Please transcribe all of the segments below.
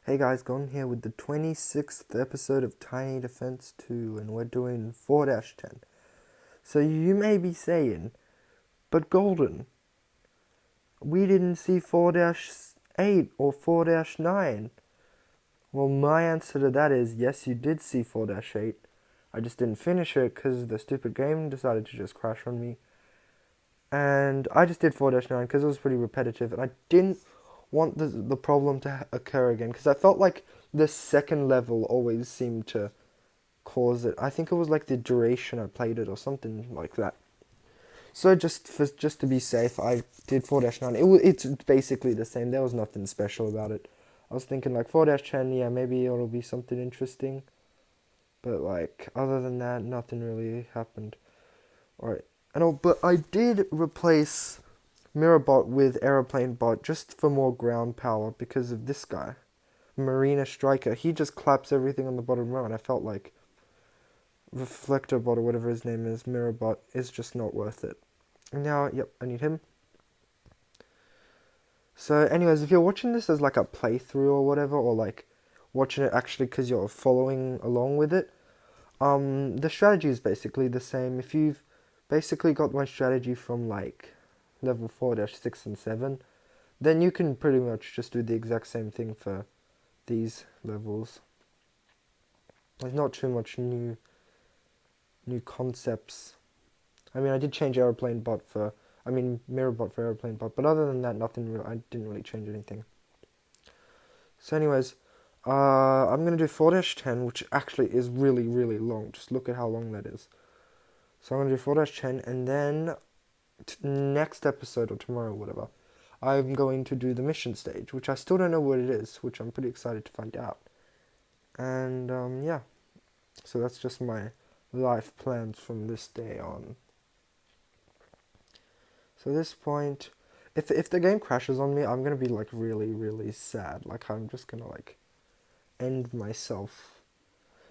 Hey guys, Gone here with the 26th episode of Tiny Defense 2, and we're doing 4-10. So you may be saying, but Golden, we didn't see 4-8 or 4-9. Well, my answer to that is yes, you did see 4-8. I just didn't finish it because the stupid game decided to just crash on me. And I just did 4-9 because it was pretty repetitive, and I didn't want the problem to occur again because I felt like the second level always seemed to cause it. I think it was like the duration I played it or something like that. So just to be safe, I did 4-9. It's basically the same. There was nothing special about it. I was thinking like 4-10, yeah, maybe it'll be something interesting. But like other than that, nothing really happened. Alright. But I did replace Mirrorbot with Aeroplane Bot just for more ground power because of this guy. Marina Striker. He just claps everything on the bottom row, and I felt like Reflector Bot or whatever his name is, Mirrorbot, is just not worth it. Now, yep, I need him. So anyways, if you're watching this as like a playthrough or whatever, or like watching it actually because you're following along with it, the strategy is basically the same. If you've basically got my strategy from like level 4-6 and 7, then you can pretty much just do the exact same thing for these levels. There's not too much new concepts. I mean, I did change Mirrorbot for Aeroplane Bot, but other than that, I didn't really change anything. So anyways, I'm going to do 4-10, which actually is really, really long. Just look at how long that is. So I'm going to do 4-10, and then next episode or tomorrow or whatever, I'm going to do the mission stage, which I still don't know what it is, which I'm pretty excited to find out. And yeah, so that's just my life plans from this day on. So at this point, if the game crashes on me, I'm gonna be like really, really sad. Like I'm just gonna like end myself.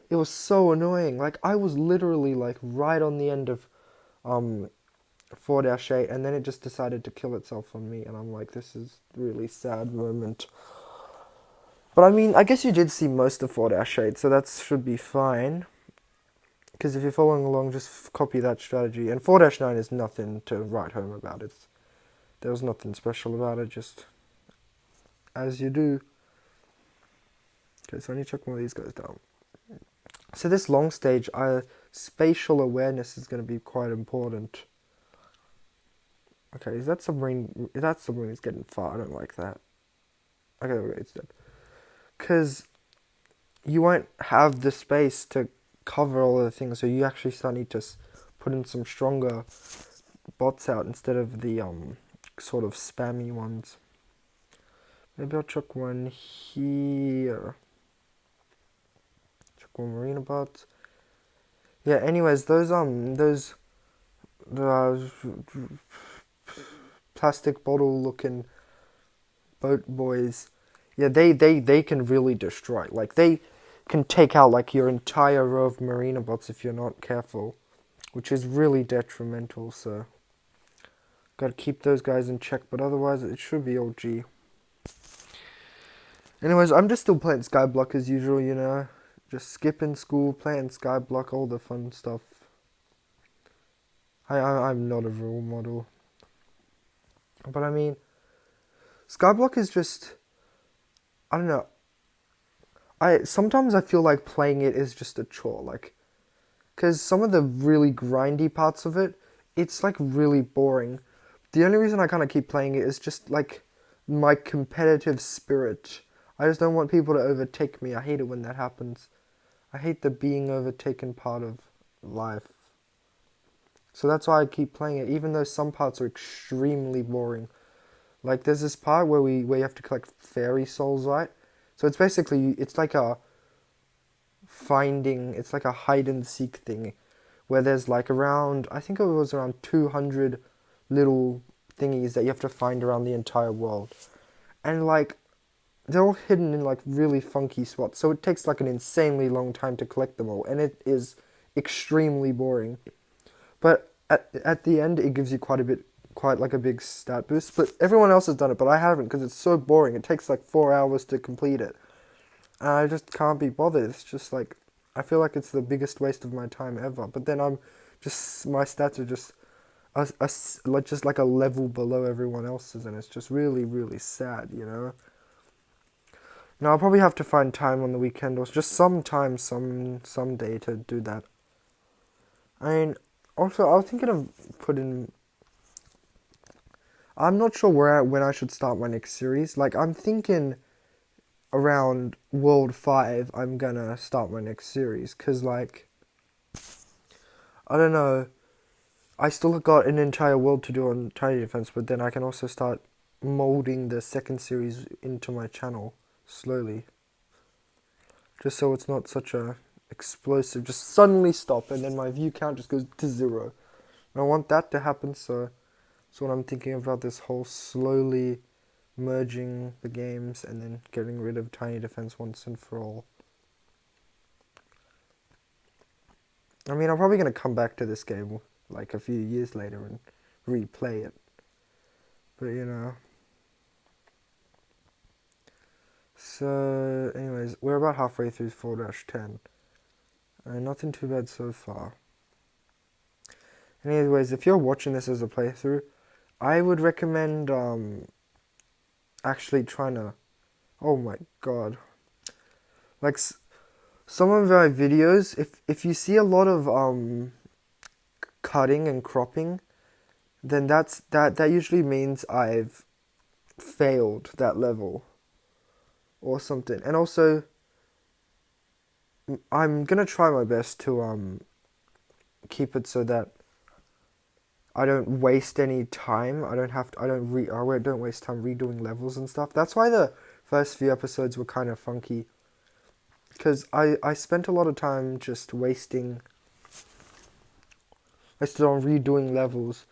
It was so annoying. Like I was literally like right on the end of 4-8, and then it just decided to kill itself on me, and I'm like, this is really sad moment. But I mean, I guess you did see most of 4-8, so that should be fine. Because if you're following along, just copy that strategy. And 4-9 is nothing to write home about. There was nothing special about it, just as you do. Okay, so I need to check one of these guys down. So this long stage, spatial awareness is going to be quite important. Okay, is that submarine? That submarine is getting far. I don't like that. Okay, it's dead. Because you won't have the space to cover all of the things, so you actually start need to put in some stronger bots out instead of the sort of spammy ones. Maybe I'll chuck one here. Chuck one marina bots. Yeah. Anyways, those plastic bottle looking boat boys. Yeah, they can really destroy. Like they can take out like your entire row of marina bots if you're not careful, which is really detrimental. So gotta keep those guys in check. But otherwise, it should be all G. Anyways, I'm just still playing Skyblock as usual. You know, just skipping school, playing Skyblock, all the fun stuff. I'm not a role model, but I mean, Skyblock is just, I don't know. Sometimes I feel like playing it is just a chore, like, because some of the really grindy parts of it, it's like really boring. The only reason I kind of keep playing it is just like my competitive spirit. I just don't want people to overtake me. I hate it when that happens. I hate the being overtaken part of life. So that's why I keep playing it, even though some parts are extremely boring. Like there's this part where you have to collect fairy souls, right? So it's basically it's like a hide and seek thing, where there's like around, I think it was around 200 little thingies that you have to find around the entire world, and like they're all hidden in like really funky spots. So it takes like an insanely long time to collect them all, and it is extremely boring. But at the end, it gives you quite like a big stat boost. But everyone else has done it, but I haven't because it's so boring. It takes like 4 hours to complete it. and I just can't be bothered. It's just like, I feel like it's the biggest waste of my time ever. But then my stats are just like just like a level below everyone else's, and it's just really, really sad, you know. Now I'll probably have to find time on the weekend or just some time, some day to do that. I mean, also I was thinking of putting. I'm not sure when I should start my next series. Like I'm thinking around World 5 I'm gonna start my next series, cause like I don't know, I still got an entire world to do on Tiny Defense, but then I can also start molding the second series into my channel slowly, just so it's not such a explosive, just suddenly stop and then my view count just goes to 0. And I want that to happen, so that's what I'm thinking about, this whole slowly merging the games and then getting rid of Tiny Defense once and for all. I mean, I'm probably going to come back to this game like a few years later and replay it. But, you know. So, anyways, we're about halfway through 4-10. Nothing too bad so far. Anyways, if you're watching this as a playthrough, I would recommend actually trying to... Oh my god. Like, some of my videos, if you see a lot of cutting and cropping, then that usually means I've failed that level or something. And also, I'm gonna try my best to keep it so that I don't waste any time. I don't waste time redoing levels and stuff. That's why the first few episodes were kind of funky, because I spent a lot of time just wasted on redoing levels.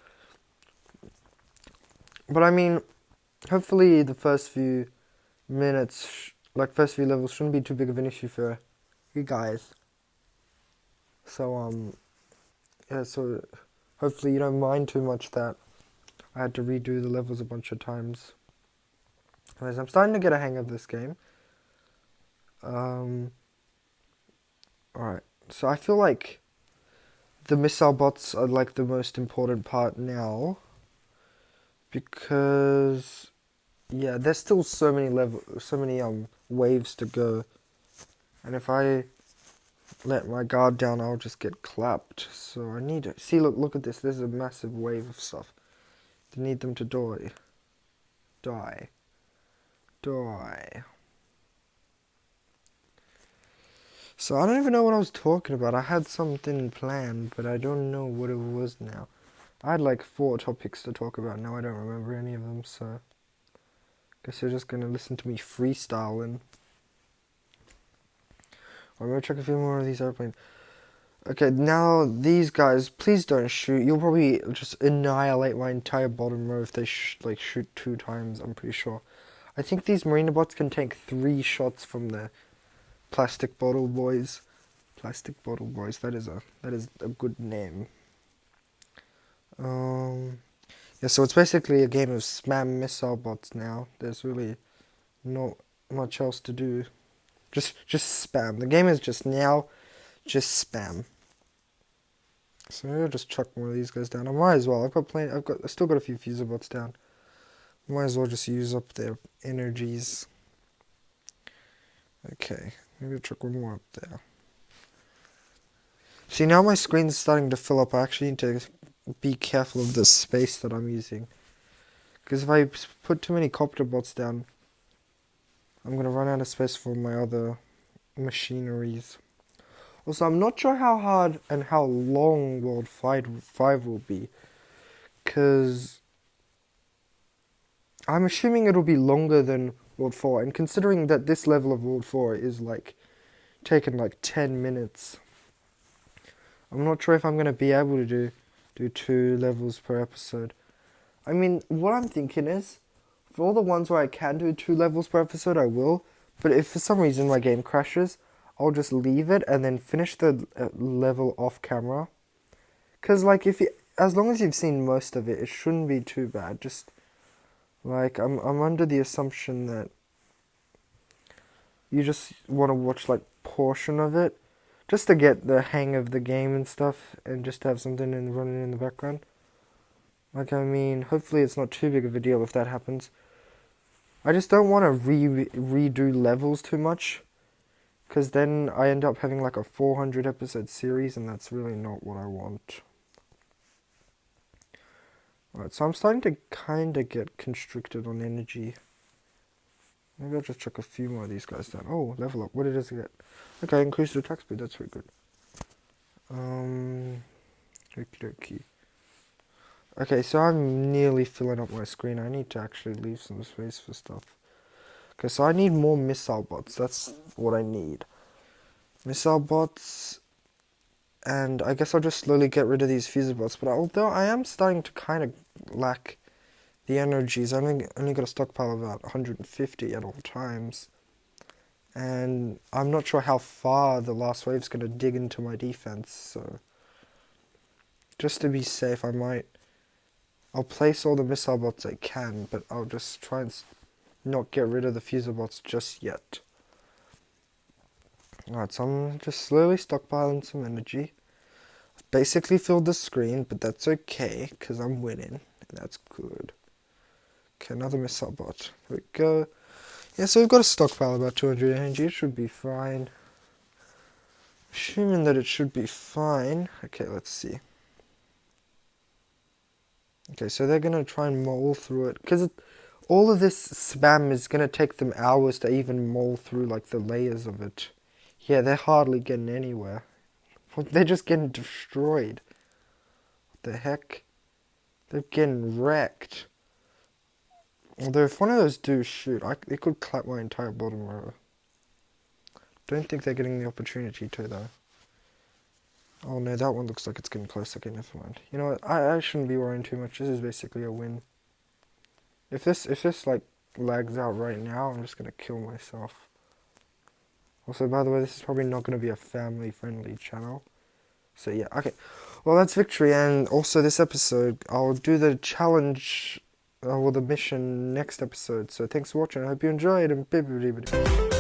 But I mean, hopefully the first few first few levels shouldn't be too big of an issue for you guys. So yeah, so hopefully you don't mind too much that I had to redo the levels a bunch of times. Anyways, I'm starting to get a hang of this game. Alright, so I feel like the missile bots are like the most important part now, because yeah, there's still so many waves to go, and if I let my guard down, I'll just get clapped. So I need to see. Look at this. There's a massive wave of stuff. I need them to die. So I don't even know what I was talking about. I had something planned, but I don't know what it was now. I had like 4 topics to talk about. Now I don't remember any of them, so guess you're just gonna listen to me freestyling. I'm gonna check a few more of these airplanes. Okay, now these guys, please don't shoot. You'll probably just annihilate my entire bottom row if they shoot 2 times, I'm pretty sure. I think these Marina bots can take 3 shots from the Plastic Bottle Boys. Plastic Bottle Boys, that is a good name. Yeah, so it's basically a game of spam missile bots now. There's really not much else to do. Just spam. The game is just spam. So maybe I'll just chuck one of these guys down. I might as well. I still got a few fuser bots down. Might as well just use up their energies. Okay, maybe I'll chuck one more up there. See, now my screen's starting to fill up. I actually need to be careful of the space that I'm using, because if I put too many copter bots down, I'm gonna run out of space for my other machineries. Also, I'm not sure how hard and how long World 5 will be, because I'm assuming it'll be longer than World 4, and considering that this level of World 4 is taking 10 minutes, I'm not sure if I'm going to be able to do 2 levels per episode. I mean, what I'm thinking is, for all the ones where I can do 2 levels per episode, I will, but if for some reason my game crashes, I'll just leave it and then finish the level off camera. Because, as long as you've seen most of it, it shouldn't be too bad. Just, I'm under the assumption that, you just want to watch like portion of it, just to get the hang of the game and stuff, and just to have something running in the background. Like, I mean, hopefully it's not too big of a deal if that happens. I just don't want to redo levels too much, because then I end up having like a 400 episode series, and that's really not what I want. Alright, so I'm starting to kind of get constricted on energy. Maybe I'll just chuck a few more of these guys down. Oh, level up. What did it get? Okay, increase the attack speed. That's pretty good. Okie dokie. Okay, so I'm nearly filling up my screen. I need to actually leave some space for stuff. Okay, so I need more missile bots. That's what I need. Missile bots. And I guess I'll just slowly get rid of these fuser bots. But although I am starting to kind of lack the energies, I only got a stockpile of about 150 at all times. And I'm not sure how far the last wave's going to dig into my defense. So just to be safe, I'll place all the missile bots I can, but I'll just try and not get rid of the fuser bots just yet. Alright, so I'm just slowly stockpiling some energy. I've basically filled the screen, but that's okay, because I'm winning, and that's good. Okay, another missile bot. There we go. Yeah, so we've got a stockpile of about 200 energy. It should be fine. Assuming that it should be fine. Okay, let's see. Okay, so they're going to try and mole through it, because all of this spam is going to take them hours to even mole through, like, the layers of it. Yeah, they're hardly getting anywhere. They're just getting destroyed. What the heck? They're getting wrecked. Although if one of those do shoot, it could clap my entire bottom row. Don't think they're getting the opportunity to, though. Oh no, that one looks like it's getting close. Okay, never mind. You know what? I shouldn't be worrying too much. This is basically a win. If this like lags out right now, I'm just gonna kill myself. Also, by the way, this is probably not gonna be a family-friendly channel. So yeah, okay. Well, that's victory, and also this episode, I'll do the challenge, or the mission next episode. So thanks for watching. I hope you enjoyed, and